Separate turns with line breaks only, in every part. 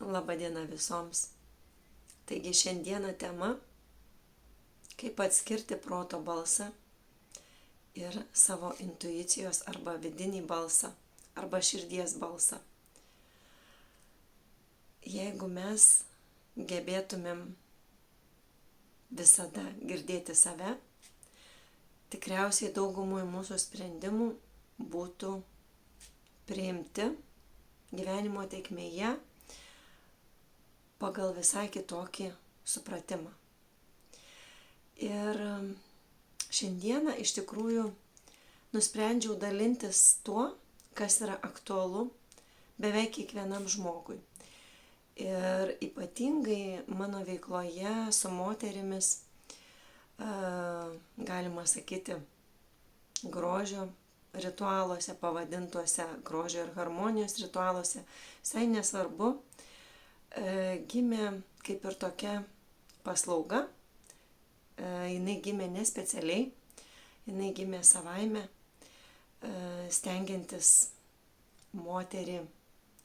Labadiena visoms. Taigi šiandieną tema - kaip atskirti proto balsą ir savo intuicijos arba vidinį balsą arba širdies balsą. Jeigu mes gebėtumėm visada girdėti save, tikriausiai daugumui mūsų sprendimų būtų priimti gyvenimo tėkmėje pagal visai kitokį supratimą. Ir šiandieną iš tikrųjų nusprendžiau dalintis tuo, kas yra aktualu beveik kiekvienam žmogui. Ir ypatingai mano veikloje su moterimis, galima sakyti, grožio ritualuose, pavadintuose grožio ir harmonijos ritualuose, visai nesvarbu, gimė kaip ir tokia paslauga, jinai gimė nespecialiai, jinai gimė savaime, stengiantis moterį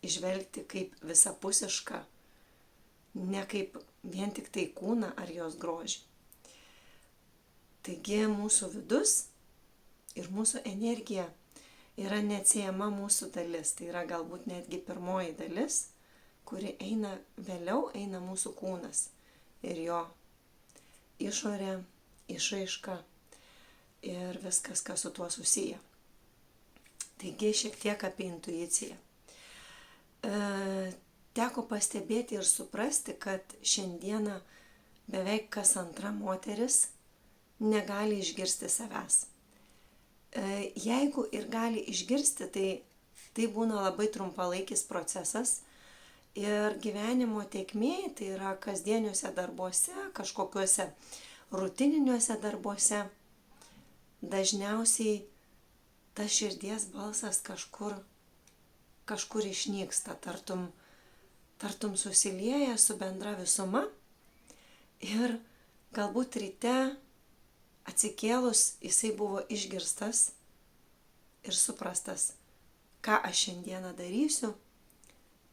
išvelgti kaip visapusišką, ne kaip vien tik tai kūną ar jos grožį. Taigi mūsų vidus ir mūsų energija yra neatsiejama mūsų dalis, tai yra galbūt netgi pirmoji dalis, kuri eina vėliau, eina mūsų kūnas ir jo išorė, išraiška ir viskas, kas su tuo susiję. Taigi šiek tiek apie intuiciją. Teko pastebėti ir suprasti, kad šiandieną beveik kas antra moteris negali išgirsti savęs. Jeigu ir gali išgirsti, tai būna labai trumpalaikis procesas ir gyvenimo tėkmėje, tai yra kasdieniuose darbuose, kažkokiuose rutininiuose darbuose, dažniausiai tas širdies balsas kažkur išnyksta, tartum susilieja su bendra visuma ir galbūt ryte atsikėlus jisai buvo išgirstas ir suprastas, ką aš šiandieną darysiu,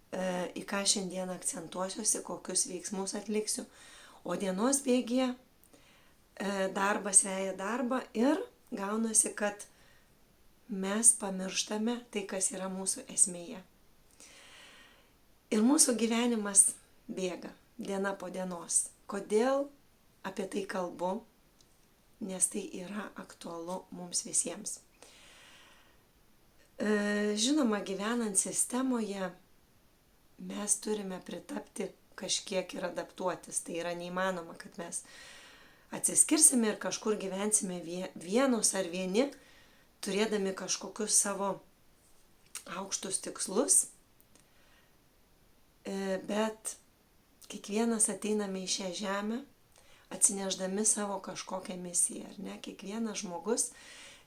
į ką šiandieną akcentuosiuosi, kokius veiksmus atliksiu, o dienos bėgyje darbas veja darbą ir gaunasi, kad mes pamirštame tai, kas yra mūsų esmėje. Ir mūsų gyvenimas bėga diena po dienos. Kodėl apie tai kalbu? Nes tai yra aktualu mums visiems. Žinoma, gyvenant sistemoje, mes turime pritapti kažkiek ir adaptuotis. Tai yra neįmanoma, kad mes atsiskirsime ir kažkur gyvensime vienus ar vieni, turėdami kažkokius savo aukštus tikslus, bet kiekvienas ateiname į šią žemę, atsineždami savo kažkokią misiją, ar ne? Kiekvienas žmogus,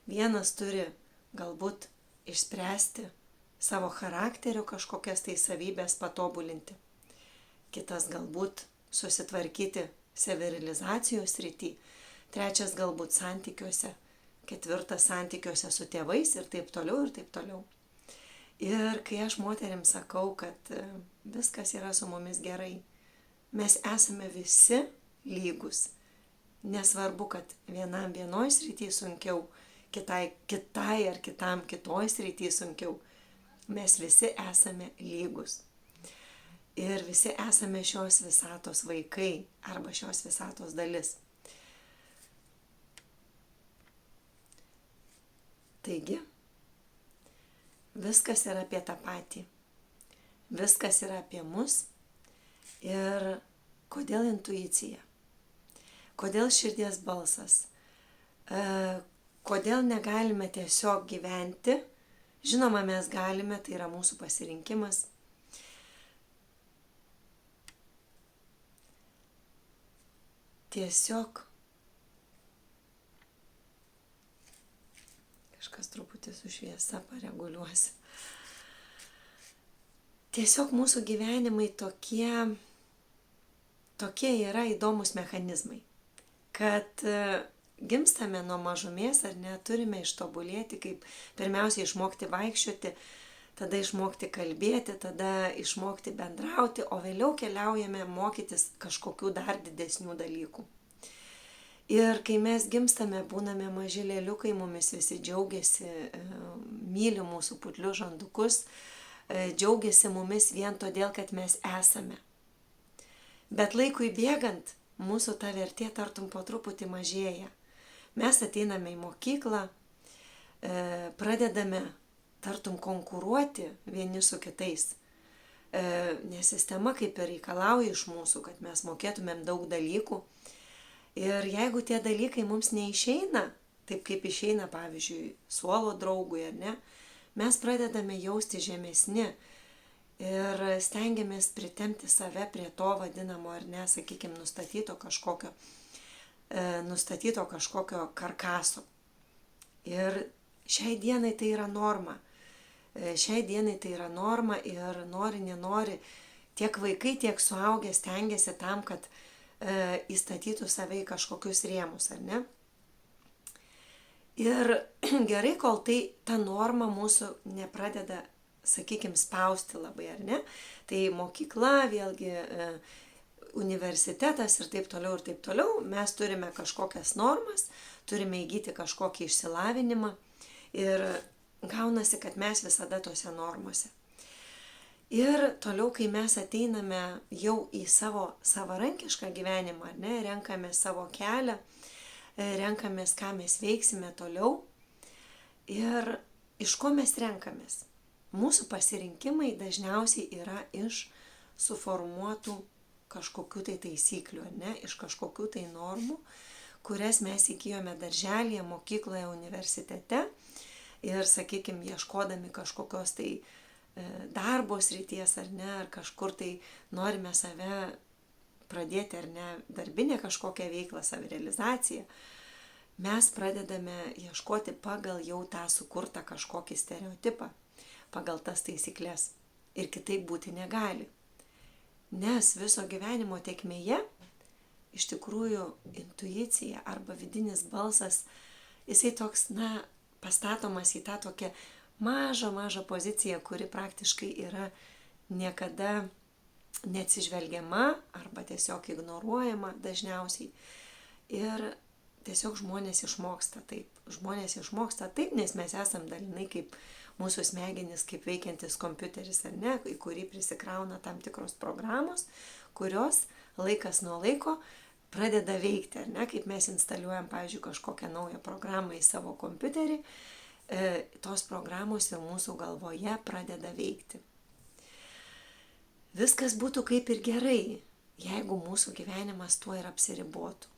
vienas turi galbūt išspręsti savo charakterio kažkokias tai savybės patobulinti. Kitas galbūt susitvarkyti savirealizacijos srity, trečias galbūt santykiuose, ketvirtas santykiuose su tėvais ir taip toliau ir taip toliau. Ir kai aš moterims sakau, kad viskas yra su mumis gerai, mes esame visi lygus. Nesvarbu, kad vienam vienoj srity sunkiau, kitai ar kitam kitoj srity sunkiau. Mes visi esame lygus. Ir visi esame šios visatos vaikai arba šios visatos dalis. Taigi, viskas yra apie tą patį. Viskas yra apie mus. Ir kodėl intuicija? Kodėl širdies balsas? Kodėl negalime tiesiog gyventi? Žinoma, mes galime, tai yra mūsų pasirinkimas. Tiesiog kažkas truputį su šviesa pareguliuosi. Tiesiog mūsų gyvenimai tokie yra įdomus mechanizmai, kad gimstame nuo mažumės ar ne, turime ištobulėti, kaip pirmiausia išmokti vaikščioti, tada išmokti kalbėti, tada išmokti bendrauti, o vėliau keliaujame mokytis kažkokių dar didesnių dalykų. Ir kai mes gimstame, būname maži lėliukai, mumis visi džiaugiasi, myli mūsų putlius žandukus, džiaugiasi mumis vien todėl, kad mes esame. Bet laikui bėgant, mūsų ta vertė tartum po truputį mažėja. Mes ateiname į mokyklą, pradedame tartum konkuruoti vieni su kitais, nes sistema kaip ir reikalauja iš mūsų, kad mes mokėtumėm daug dalykų. Ir jeigu tie dalykai mums neišeina, taip kaip išeina, pavyzdžiui, suolo draugui, ar ne, mes pradedame jausti žemesni ir stengiamės pritempti save prie to vadinamo, ar ne, sakykime, nustatyto kažkokio karkaso. Ir šiai dienai tai yra norma. Šiai dienai tai yra norma ir nori, nenori, tiek vaikai, tiek suaugę stengiasi tam, kad įstatytų save į kažkokius rėmus, ar ne? Ir gerai, kol ta norma mūsų nepradeda, sakykime, spausti labai, ar ne? Tai mokykla, vėlgi universitetas ir taip toliau, mes turime kažkokias normas, turime įgyti kažkokį išsilavinimą ir gaunasi, kad mes visada tose normose. Ir toliau, kai mes ateiname jau į savo savarankišką gyvenimą, ar ne, renkamės savo kelią, renkamės, ką mes veiksime toliau ir iš ko mes renkamės. Mūsų pasirinkimai dažniausiai yra iš suformuotų kažkokių tai taisyklių, ar ne, iš kažkokių tai normų, kurias mes įgijome darželyje, mokykloje, universitete ir, sakykime, ieškodami kažkokios tai darbo srities, ar ne, ar kažkur tai norime save pradėti, ar ne, darbinę kažkokią veiklą, savirealizaciją, mes pradedame ieškoti pagal jau tą sukurtą kažkokį stereotipą, pagal tas taisyklės ir kitaip būti negali. Nes viso gyvenimo tėkmėje iš tikrųjų intuicija arba vidinis balsas, jisai toks, pastatomas į tą tokią mažą poziciją, kuri praktiškai yra niekada neatsižvelgiama arba tiesiog ignoruojama dažniausiai. Ir tiesiog žmonės išmoksta taip. Žmonės išmoksta taip, nes mes esam dalinai kaip mūsų smegenys, kaip veikiantis kompiuteris, ar ne, į kurį prisikrauna tam tikros programos, kurios laikas nuo laiko pradeda veikti, ar ne, kaip mes instaliuojam, pavyzdžiui, kažkokią naują programą į savo kompiuterį, tos programos jau mūsų galvoje pradeda veikti. Viskas būtų kaip ir gerai, jeigu mūsų gyvenimas tuo ir apsiribotų.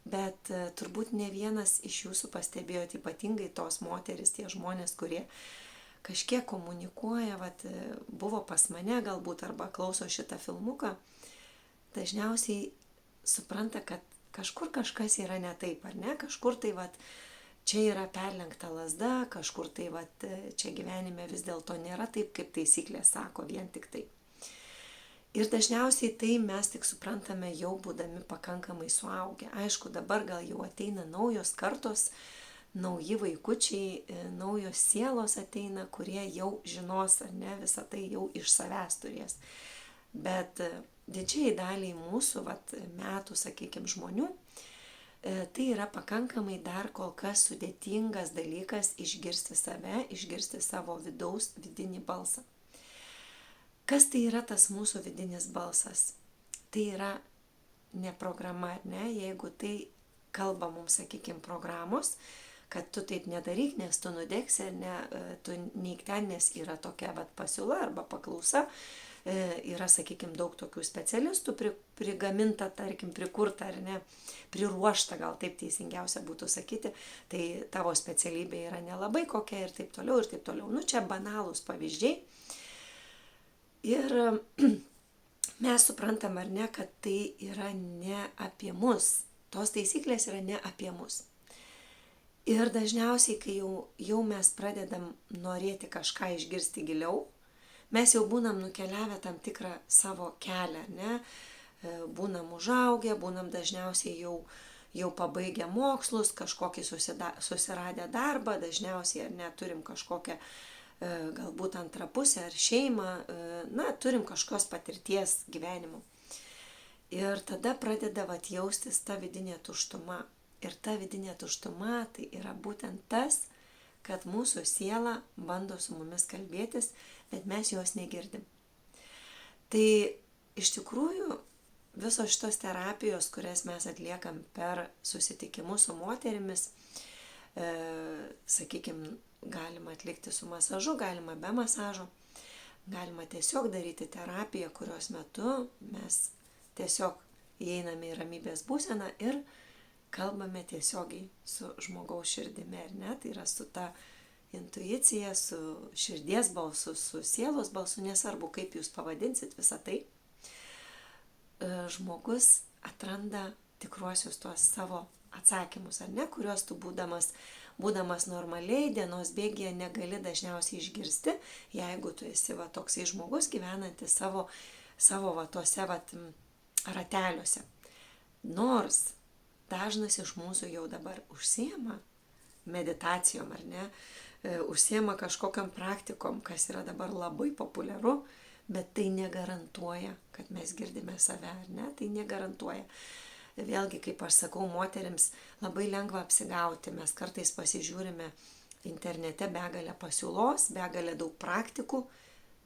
Bet turbūt ne vienas iš jūsų pastebėjot, ypatingai tos moteris, tie žmonės, kurie kažkiek komunikuoja, buvo pas mane galbūt arba klauso šitą filmuką, dažniausiai supranta, kad kažkur kažkas yra ne taip, ar ne, kažkur tai čia yra perlenkta lazda, kažkur tai čia gyvenime vis dėlto nėra taip, kaip taisyklė sako, vien tik tai. Ir dažniausiai tai mes tik suprantame jau būdami pakankamai suaugę. Aišku, dabar gal jau ateina naujos kartos, nauji vaikučiai, naujos sielos ateina, kurie jau žinos, ar ne, visą tai jau iš savęs turės. Bet didžiai daliai mūsų metų, sakykime, žmonių, tai yra pakankamai dar kol kas sudėtingas dalykas išgirsti save, išgirsti savo vidinį balsą. Kas tai yra tas mūsų vidinis balsas? Tai yra ne programa, ar ne? Jeigu tai kalba mums, sakykime, programos, kad tu taip nedaryk, nes tu nudegsi, tu neik ten, nes yra tokia pasiūla arba paklausa, yra, sakykime, daug tokių specialistų prigaminta, tarkim, prikurta, ar ne, priruošta, gal taip teisingiausia būtų sakyti, tai tavo specialybė yra nelabai kokia ir taip toliau, ir taip toliau. Čia banalūs pavyzdžiai. Ir mes suprantam, ar ne, kad tai yra ne apie mus. Tos taisyklės yra ne apie mus. Ir dažniausiai, kai jau mes pradedam norėti kažką išgirsti giliau, mes jau būnam nukeliavę tam tikrą savo kelią, ne? Būnam užaugę, būnam dažniausiai jau pabaigę mokslus, kažkokį susiradę darbą, dažniausiai ar ne turim kažkokią galbūt antrą pusę ar šeimą, turim kažkokios patirties gyvenimo. Ir tada pradeda jaustis ta vidinė tuštuma. Ir ta vidinė tuštuma tai yra būtent tas, kad mūsų siela bando su mumis kalbėtis, bet mes jos negirdim. Tai iš tikrųjų visos šitos terapijos, kurias mes atliekam per susitikimus su moterimis, sakykime, galima atlikti su masažu, galima be masažo, galima tiesiog daryti terapiją, kurios metu mes tiesiog įeiname į ramybės būseną ir kalbame tiesiogiai su žmogaus širdimi, ar ne? Tai yra su ta intuicija, su širdies balsu, su sielos balsu, nesvarbu, kaip jūs pavadinsit visą tai. Žmogus atranda tikruosius tuos savo atsakymus, ar ne, kuriuos tu būdamas normaliai dienos bėgyje negali dažniausiai išgirsti, jeigu tu esi toksai žmogus gyvenantis savo tuose rateliuose. Nors dažnas iš mūsų jau dabar užsiema meditacijom, ar ne, užsiema kažkokiam praktikom, kas yra dabar labai populiaru, bet tai negarantuoja, kad mes girdime save, ar ne, tai negarantuoja. Vėlgi, kaip aš sakau, moterims labai lengva apsigauti, mes kartais pasižiūrime internete begalę pasiūlos, begalę daug praktikų,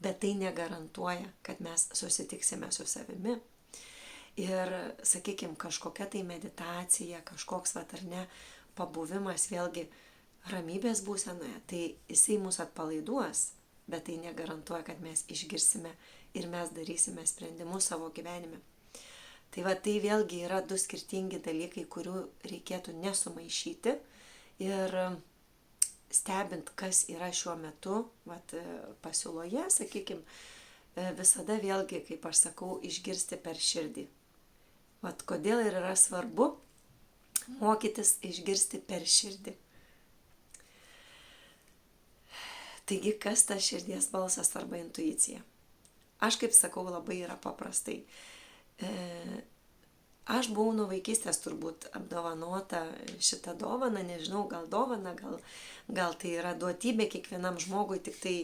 bet tai negarantuoja, kad mes susitiksime su savimi. Ir, sakykime, kažkokia tai meditacija, kažkoks, ar ne, pabuvimas vėlgi ramybės būsenoje, tai jisai mus atpalaiduos, bet tai negarantuoja, kad mes išgirsime ir mes darysime sprendimus savo gyvenime. Tai tai vėlgi yra du skirtingi dalykai, kurių reikėtų nesumaišyti ir stebint, kas yra šiuo metu pasiūloje, sakykime, visada vėlgi, kaip aš sakau, išgirsti per širdį. Kodėl ir yra svarbu mokytis išgirsti per širdį. Taigi, kas tas širdies balsas arba intuicija? Aš kaip sakau, labai yra paprastai. Aš buvau nuo vaikystės turbūt apdovanota šitą dovaną, nežinau, gal dovana, gal tai yra duotybė kiekvienam žmogui, tik tai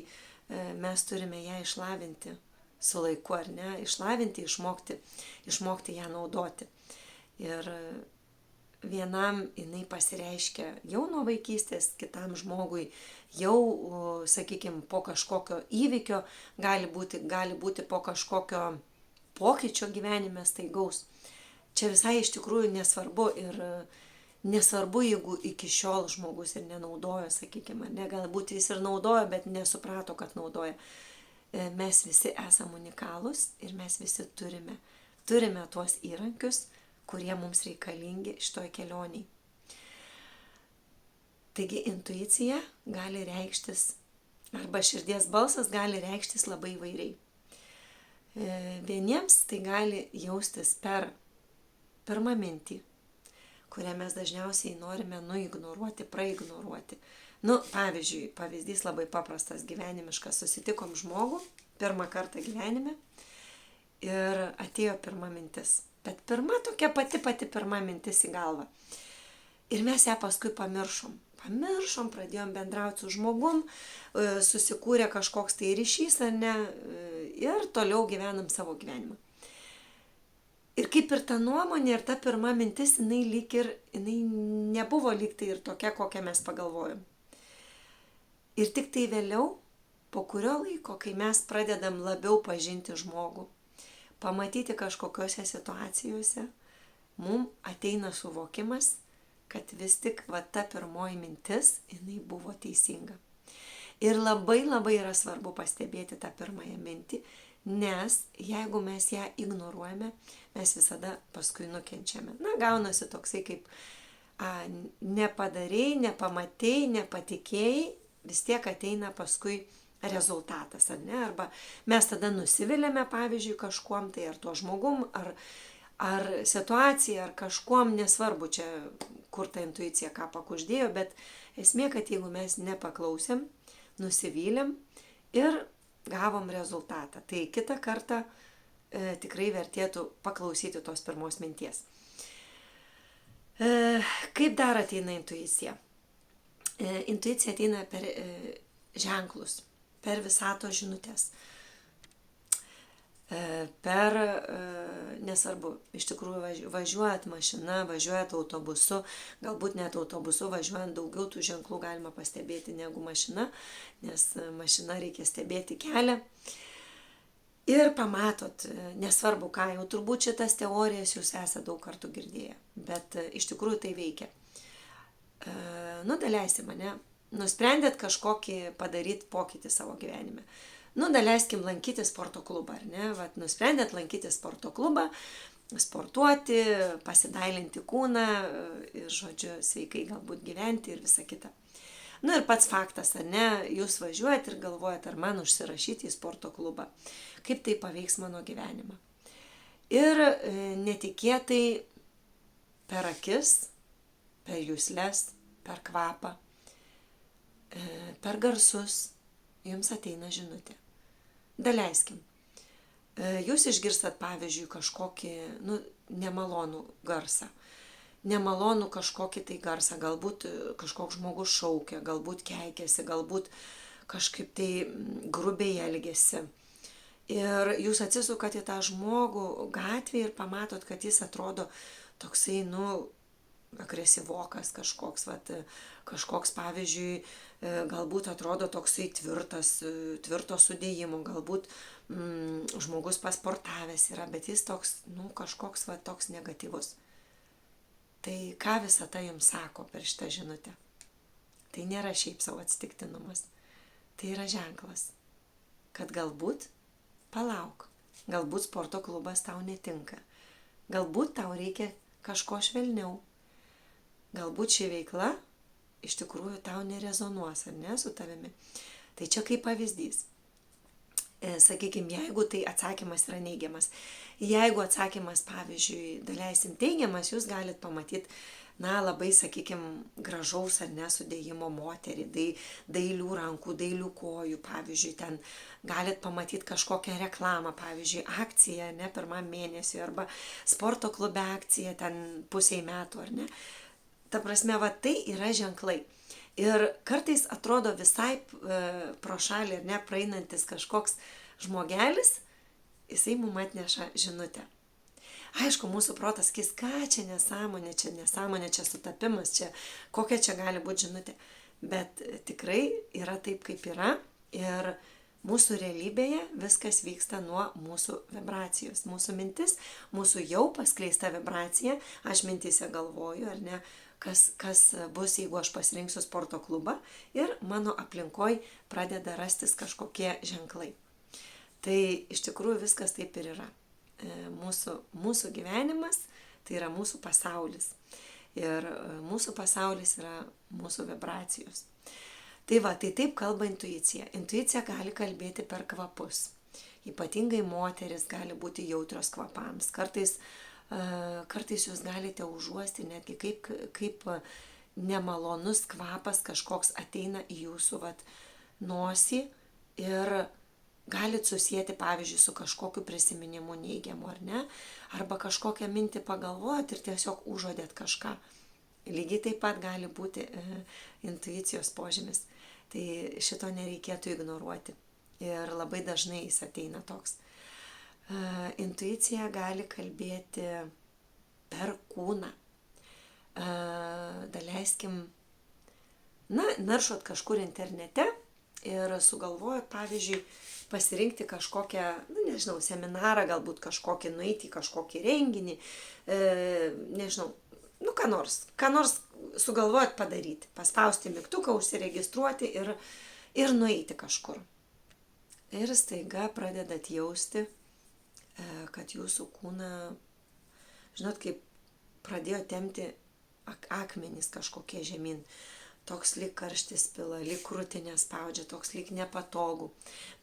mes turime ją išlavinti su laiku, ar ne, išlavinti, išmokti ją naudoti. Ir vienam jinai pasireiškia jau nuo vaikystės, kitam žmogui jau, sakykime, po kažkokio įvykio, gali būti po kažkokio pokyčio gyvenime staigaus. Čia visai iš tikrųjų nesvarbu ir nesvarbu, jeigu iki šiol žmogus ir nenaudojo, sakykime, ne, galbūt jis ir naudojo, bet nesuprato, kad naudoja. Mes visi esame unikalūs ir mes visi turime tuos įrankius, kurie mums reikalingi šitoj kelioniai. Taigi intuicija gali reikštis, arba širdies balsas gali reikštis labai įvairiai. Vieniems tai gali jaustis per pirmą mintį, kurią mes dažniausiai norime nuignoruoti, praignoruoti. Pavyzdžiui, pavyzdys labai paprastas, gyvenimiškas. Susitikom žmogų pirmą kartą gyvenime ir atėjo pirma mintis. Bet tokia pati pirma mintis į galvą. Ir mes ją paskui pamiršom, pradėjom bendrauti su žmogum, susikūrė kažkoks tai ryšys, ar ne, ir toliau gyvenam savo gyvenimą. Ir kaip ir ta nuomonė, ir ta pirma mintis, jinai nebuvo lyg tai ir tokia, kokią mes pagalvojom. Ir tik tai vėliau, po kurio laiko, kai mes pradedam labiau pažinti žmogų, pamatyti kažkokiose situacijose, mums ateina suvokimas, kad vis tik ta pirmoji mintis, jinai buvo teisinga. Ir labai yra svarbu pastebėti tą pirmąją mintį, nes jeigu mes ją ignoruojame, mes visada paskui nukenčiame. Gaunasi toksai kaip nepadarei, nepamatei, nepatikėjai, vis tiek ateina paskui rezultatas, ar ne? Arba mes tada nusiviliame, pavyzdžiui, kažkuom, tai ar tuo žmogum, ar situacija, ar kažkuom, nesvarbu čia, kur ta intuicija ką pakuždėjo, bet esmė, kad jeigu mes nepaklausėm, nusivylėm ir gavom rezultatą, tai kitą kartą tikrai vertėtų paklausyti tos pirmos minties. Kaip dar ateina intuicija? Intuicija ateina per ženklus. per visatos žinutės. Nesvarbu, iš tikrųjų važiuojat mašina, važiuojat autobusu, galbūt net autobusu važiuojant daugiau tų ženklų galima pastebėti negu mašina, nes mašina reikia stebėti kelią. Ir pamatot, nesvarbu ką, jau turbūt šitas teorijas jūs esate daug kartų girdėję, bet iš tikrųjų tai veikia. Daleisim mane, nusprendėt kažkokį padaryti pokytį savo gyvenime. Daleiskim lankyti sporto klubą, ar ne? Vat, nusprendėt lankyti sporto klubą, sportuoti, pasidailinti kūną ir, žodžiu, sveikai galbūt gyventi ir visa kita. Ir pats faktas, ar ne, jūs važiuojat ir galvojat, ar man užsirašyti į sporto klubą, kaip tai paveiks mano gyvenimą. Ir netikėtai per akis, per jusles, per kvapą, per garsus jums ateina žinutė. Daleiskim, jūs išgirstat, pavyzdžiui, kažkokį nemalonų garsą. Nemalonų kažkokį tai garsą, galbūt kažkoks žmogus šaukia, galbūt keikiasi, galbūt kažkaip tai grubiai elgiasi. Ir jūs atsisukat į tą žmogų gatvėje ir pamatot, kad jis atrodo toksai, agresyvokas kažkoks, pavyzdžiui, galbūt atrodo toksai tvirto sudėjimo, galbūt žmogus pasportavęs yra, bet jis toks, kažkoks toks negatyvus. Tai ką visa tai jums sako per šitą žinutę? Tai nėra šiaip savo atsitiktinumas. Tai yra ženklas, kad galbūt palauk, galbūt sporto klubas tau netinka, galbūt tau reikia kažko švelniau, galbūt ši veikla iš tikrųjų tau nerezonuos, ar ne, su tavimi. Tai čia kaip pavyzdys. Sakykime, jeigu tai atsakymas yra neigiamas. Jeigu atsakymas, pavyzdžiui, daleisim teigiamas, jūs galit pamatyti, labai, sakykime, gražaus ar nesudėjimo moterį, dailių rankų, dailių kojų, pavyzdžiui, ten galit pamatyti kažkokią reklamą, pavyzdžiui, akciją, pirmam mėnesiui, arba sporto klube akciją, ten pusiai metų, ar ne. Ta prasme, tai yra ženklai. Ir kartais atrodo visai pro šalį, ar ne, praeinantis kažkoks žmogelis, jisai mum atneša žinutę. Aišku, mūsų protas sakys, ką čia nesąmonė, čia sutapimas, kokia čia gali būti žinutė. Bet tikrai yra taip, kaip yra. Ir mūsų realybėje viskas vyksta nuo mūsų vibracijos. Mūsų mintis, mūsų jau paskleista vibracija, aš mintyse galvoju, ar ne, kas bus, jeigu aš pasirinksiu sporto klubą ir mano aplinkoj pradeda rastis kažkokie ženklai. Tai iš tikrųjų viskas taip ir yra. Mūsų gyvenimas tai yra mūsų pasaulis. Ir mūsų pasaulis yra mūsų vibracijos. Tai taip kalba intuicija. Intuicija gali kalbėti per kvapus. Ypatingai moteris gali būti jautrios kvapams. Kartais jūs galite užuosti netgi kaip nemalonus kvapas kažkoks ateina į jūsų nosį ir galit susieti, pavyzdžiui, su kažkokiu prisiminimu neigiamu, ar ne? Arba kažkokią mintį pagalvojat ir tiesiog užuodėt kažką. Lygiai taip pat gali būti intuicijos požymis. Tai šito nereikėtų ignoruoti. Ir labai dažnai jis ateina toks. Intuicija gali kalbėti per kūną. Daleiskim, naršot kažkur internete ir sugalvojot, pavyzdžiui, pasirinkti kažkokią, seminarą, galbūt kažkokį, nueiti į kažkokį renginį, ką nors sugalvojot padaryti, paspausti mygtuką, užsiregistruoti ir nueiti kažkur. Ir staiga pradedat jausti, kad jūsų kūną, kaip pradėjo tempti akmenys kažkokie žemyn. Toks lyg karštis pila, lyg krūtinė spaudžia, toks lyg nepatogu.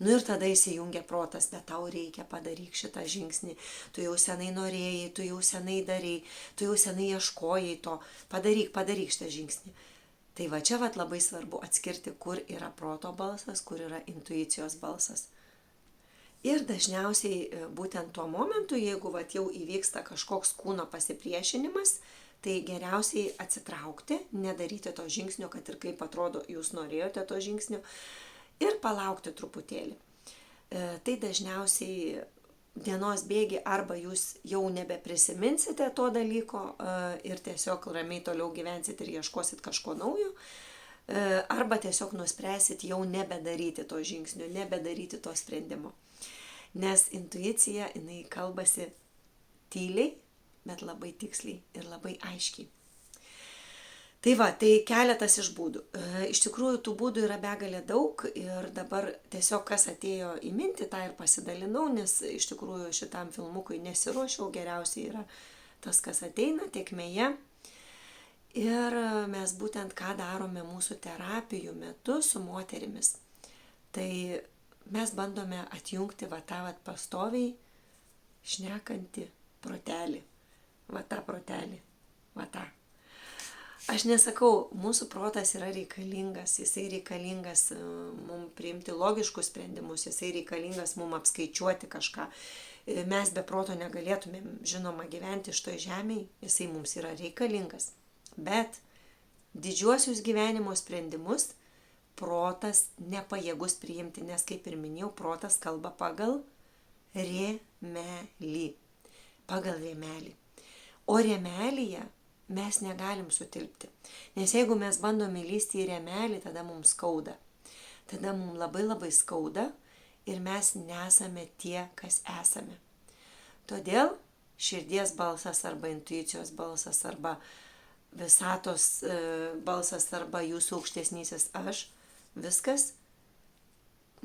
Ir tada įsijungia protas, bet tau reikia padaryk šitą žingsnį. Tu jau senai norėjai, tu jau senai darėjai, tu jau senai ieškojai to. Padaryk šitą žingsnį. Tai čia labai svarbu atskirti, kur yra proto balsas, kur yra intuicijos balsas. Ir dažniausiai būtent tuo momentu, jeigu jau įvyksta kažkoks kūno pasipriešinimas, tai geriausiai atsitraukti, nedaryti to žingsnio, kad ir kaip atrodo jūs norėjote to žingsnio, ir palaukti truputėlį. Tai dažniausiai dienos bėgi arba jūs jau nebeprisiminsite to dalyko ir tiesiog ramiai toliau gyvensit ir ieškosit kažko naujo, arba tiesiog nuspręsit jau nebedaryti to žingsnio, nebedaryti to sprendimo. Nes intuicija, jinai kalbasi tyliai, bet labai tiksliai ir labai aiškiai. Tai va, tai keletas iš būdų. Iš tikrųjų, tų būdų yra begalė daug ir dabar tiesiog kas atėjo į mintį, tą ir pasidalinau, nes iš tikrųjų šitam filmukui nesiruošiau, geriausiai yra tas, kas ateina tėkmėje. Ir mes būtent ką darome mūsų terapijų metu su moterimis. Tai mes bandome atjungti va tą pastoviai šnekantį protelį. Va tą protelį. Va tą. Aš nesakau, mūsų protas yra reikalingas, jisai reikalingas mums priimti logiškus sprendimus, jisai reikalingas mums apskaičiuoti kažką. Mes be proto negalėtumėm, žinoma, gyventi šitoj žemėje, jisai mums yra reikalingas. Bet didžiuosius gyvenimo sprendimus protas nepajėgus priimti, nes kaip ir minėjau, protas kalba pagal rėmelį. Pagal rėmelį. O rėmelyje mes negalim sutilpti. Nes jeigu mes bandome įlysti į rėmelį, tada mums skauda. Tada mums labai labai skauda ir mes nesame tie, kas esame. Todėl širdies balsas arba intuicijos balsas arba visatos balsas arba jūsų aukštesnysis aš, viskas,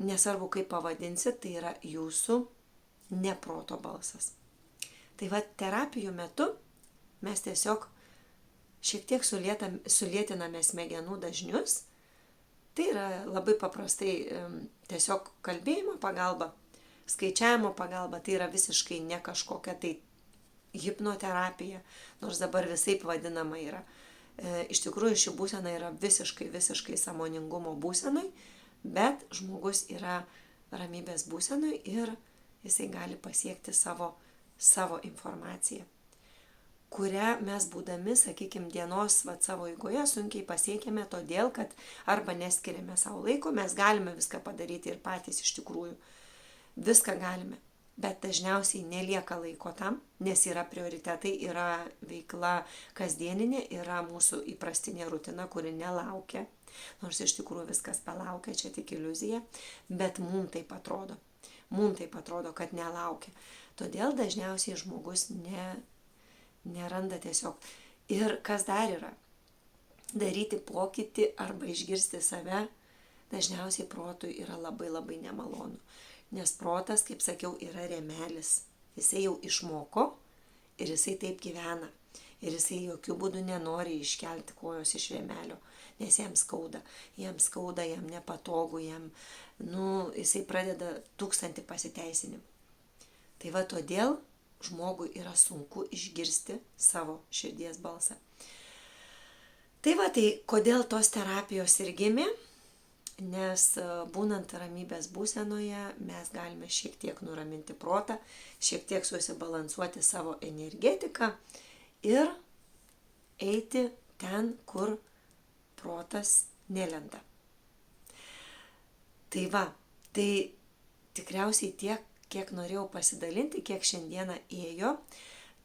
nesvarbu kaip pavadinsit, tai yra jūsų neproto balsas. Tai va, terapijų metu mes tiesiog šiek tiek sulėtiname smegenų dažnius. Tai yra labai paprastai tiesiog kalbėjimo pagalba, skaičiavimo pagalba, tai yra visiškai ne kažkokia tai hipnoterapija, nors dabar visaip vadinama yra. Iš tikrųjų ši būsena yra visiškai sąmoningumo būsenai, bet žmogus yra ramybės būsenui ir jisai gali pasiekti savo informaciją, kurią mes būdami, sakykime, dienos savo eigoje sunkiai pasiekėme todėl, kad arba neskiriame savo laiko, mes galime viską padaryti ir patys iš tikrųjų. Viską galime, bet dažniausiai nelieka laiko tam, nes yra prioritetai, yra veikla kasdieninė, yra mūsų įprastinė rutina, kuri nelaukia, nors iš tikrųjų viskas palaukia, čia tik iliuzija, bet mums taip atrodo. Mums taip atrodo, kad nelaukia. Todėl dažniausiai žmogus neranda tiesiog. Ir kas dar yra? Daryti pokytį arba išgirsti save dažniausiai protui yra labai labai nemalonu. Nes protas, kaip sakiau, yra rėmelis. Jisai jau išmoko ir jisai taip gyvena. Ir jisai jokių būdų nenori iškelti kojos iš rėmelio, nes jam skauda, jam nepatogu, jisai pradeda 1000 pasiteisinimų. Tai va todėl žmogui yra sunku išgirsti savo širdies balsą. Tai va, tai kodėl tos terapijos ir gimė? Nes būnant ramybės būsenoje mes galime šiek tiek nuraminti protą, šiek tiek susibalansuoti savo energetiką ir eiti ten, kur protas nelenda. Tai va, tai tikriausiai tiek, kiek norėjau pasidalinti, kiek šiandieną ėjo,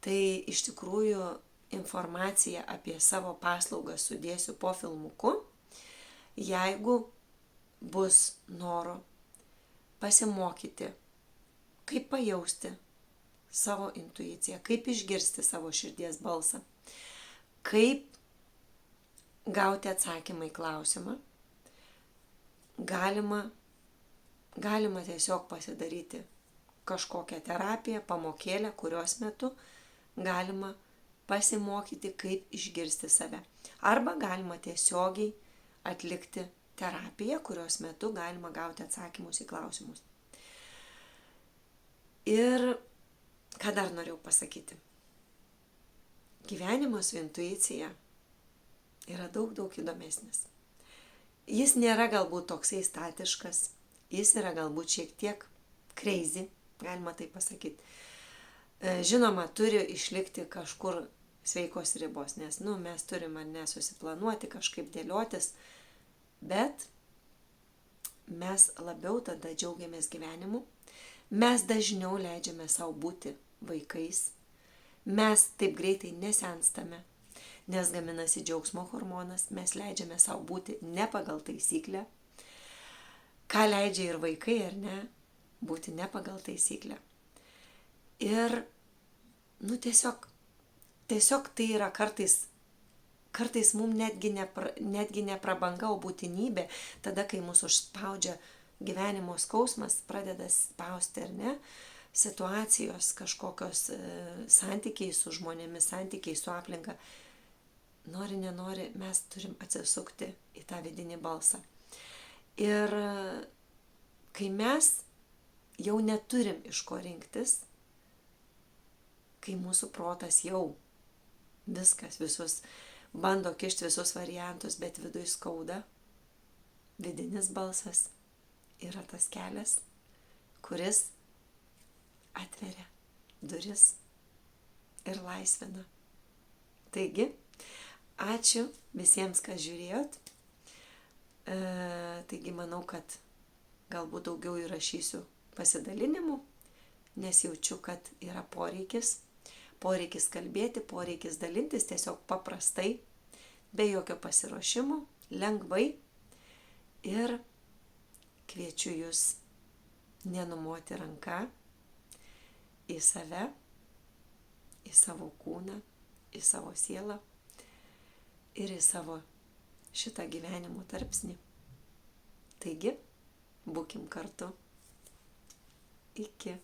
tai iš tikrųjų informaciją apie savo paslaugą sudėsiu po filmuku. Jeigu bus noro pasimokyti, kaip pajausti savo intuiciją, kaip išgirsti savo širdies balsą, kaip gauti atsakymą į klausimą, galima tiesiog pasidaryti kažkokią terapiją, pamokėlę, kurios metu galima pasimokyti, kaip išgirsti save. Arba galima tiesiogiai atlikti terapiją, kurios metu galima gauti atsakymus į klausimus. Ir ką dar norėjau pasakyti? Gyvenimas su intuicija yra daug įdomesnis. Jis nėra galbūt toksai statiškas, jis yra galbūt šiek tiek crazy, galima tai pasakyti. Žinoma, turi išlikti kažkur sveikos ribos, nes mes turime nesusiplanuoti, kažkaip dėliotis, bet mes labiau tada džiaugiamės gyvenimu, mes dažniau leidžiame savo būti vaikais, mes taip greitai nesenstame, nes gaminasi džiaugsmo hormonas, mes leidžiame savo būti ne pagal taisyklę, ką leidžia ir vaikai, ar ne, būti ne pagal taisyklę. Ir, tiesiog tai yra kartais mums netgi ne prabanga, o būtinybė, tada, kai mūsų užspaudžia gyvenimo skausmas, pradeda spausti, ar ne, situacijos kažkokios santykiai su žmonėmis, santykiai su aplinka, nori, nenori, mes turim atsisukti į tą vidinį balsą. Ir kai mes jau neturim iš ko rinktis, kai mūsų protas jau visus bando kišti visus variantus, bet viduj skauda, vidinis balsas yra tas kelias, kuris atveria duris ir laisvina. Taigi, ačiū visiems, kas žiūrėjot. Taigi manau, kad galbūt daugiau įrašysiu pasidalinimų, nes jaučiu, kad yra poreikis kalbėti, poreikis dalintis tiesiog paprastai, be jokio pasiruošimo, lengvai, ir kviečiu jūs nenumoti ranką į save, į savo kūną, į savo sielą ir į savo šitą gyvenimo tarpsnį. Taigi, būkim kartu. Iki.